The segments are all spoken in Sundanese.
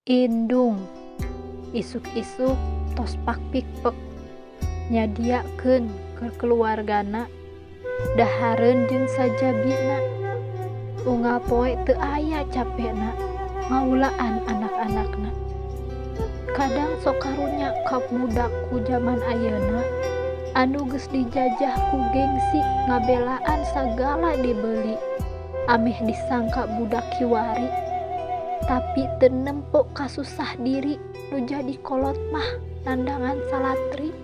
Indung isuk-isuk tos pakpikpek nyadiakeun ke keluargana dahareun jeung sajabina. Unggal poe teu aya capena ngaulaan anak-anakna. Kadang sok karunya kabudak ku zaman ayeuna anu geus dijajah ku gengsi ngabelaan sagala dibeli ameh disangka budak kiwari, tapi teu nempo kasusah diri nu jadi kolot mah nandangan salatri.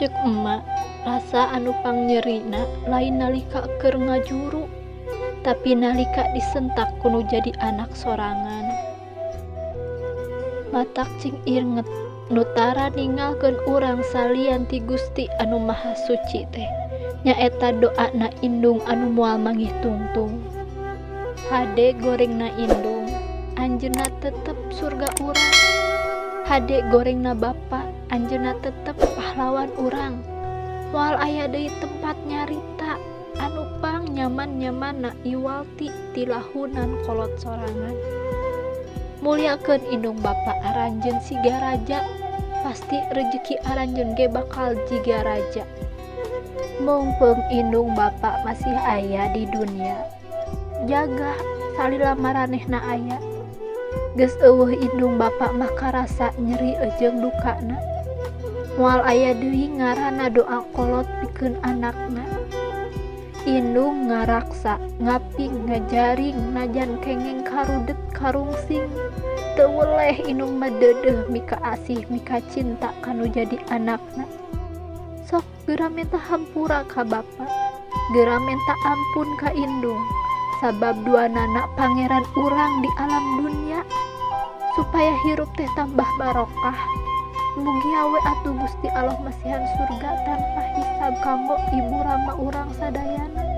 Ceuk emak, rasa anu pangnyerina lain nalika keur ngajuru, tapi nalika disentak ku nu jadi anak sorangan. Matak cing inget nu tara ninggalkeun urang salian ti Gusti anu Maha Suci teh nyaeta doana Indung anu moal manghitungtung. Hade gorengna Indung, anjeunna tetep surga urang. Hade gorengna bapa, anjeunna tetep pahlawan urang. Moal aya deui tempat nyarita anu pang nyaman-nyamanna iwalti tilahunan kolot sorangan. Mulyakeun Indung bapa aranjeun siga raja, pasti rezeki aranjeun ge bakal jiga raja. Mumpung Indung bapa masih aya di dunia, jaga salila maranehna aya. Geus eueuh Indung bapa mah karasa nyeri jeung dukana. Moal aya deui ngaranna doa kolot pikeun anakna. Indung ngaraksa, ngaping, ngajaring, najan kengeng karudet karungsing. Teu weleh Indung mah deudeuh mika asih mika cinta kanu jadi anakna. Sok geura minta hampura ka bapa, geura minta ampun ka Indung, sabab duanana pangeran urang di alam dunia, supaya hirup teh tambah barokah. Mugi awe atuh Gusti Allah masihan surga tanpa hisab kanggo ibu rama urang sadayana.